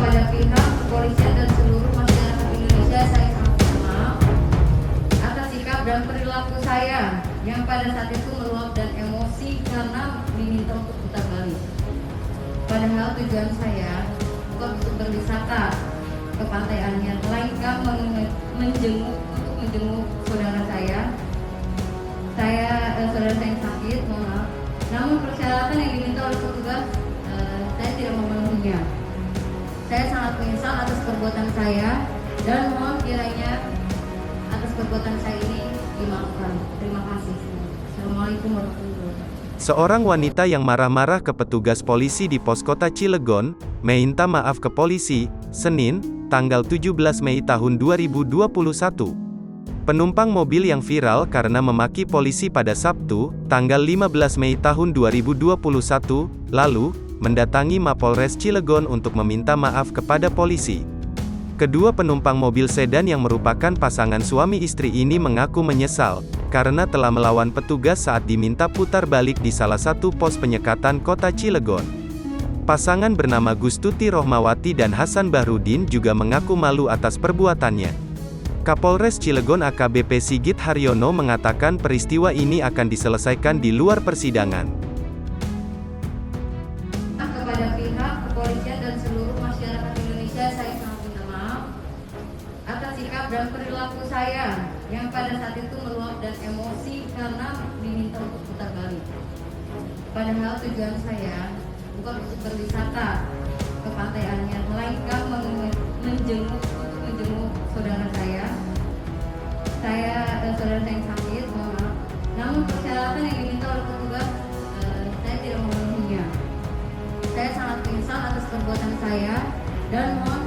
kepada pihak kepolisian dan seluruh masyarakat Indonesia, saya sangat minta maaf atas sikap dan perilaku saya yang pada saat itu meluap dan emosi karena diminta untuk putar balik. Padahal tujuan saya bukan untuk berwisata ke Pantai Anyer, melainkan menjenguk saudara saya. Saudara saya yang sakit, mohon maaf. Namun persyaratan yang diminta oleh petugas saya tidak memenuhinya. Saya sangat menyesal atas perbuatan saya dan mohon kiranya atas perbuatan saya ini dimaafkan. Terima kasih. Assalamualaikum warahmatullahi wabarakatuh. Seorang wanita yang marah-marah ke petugas polisi di pos kota Cilegon, meminta maaf ke polisi, Senin, tanggal 17 Mei tahun 2021. Penumpang mobil yang viral karena memaki polisi pada Sabtu, tanggal 15 Mei tahun 2021, lalu, mendatangi Mapolres Cilegon untuk meminta maaf kepada polisi. Kedua penumpang mobil sedan yang merupakan pasangan suami istri ini mengaku menyesal, karena telah melawan petugas saat diminta putar balik di salah satu pos penyekatan kota Cilegon. Pasangan bernama Gustuti Rohmawati dan Hasan Bahrudin juga mengaku malu atas perbuatannya. Kapolres Cilegon AKBP Sigit Haryono mengatakan peristiwa ini akan diselesaikan di luar persidangan. Kepada pihak kepolisian dan seluruh masyarakat Indonesia, saya sangat minta maaf atas sikap dan perilaku saya yang pada saat itu meluap dan emosi karena diminta untuk putar balik. Padahal tujuan saya bukan untuk berwisata ke Pantai Anyer, melainkan menjenguk saudara saya. Saudara saya yang sakit, mohon maaf. Namun persyaratan yang diminta oleh petugas saya tidak memenuhinya. Saya sangat menyesal atas perbuatan saya dan mohon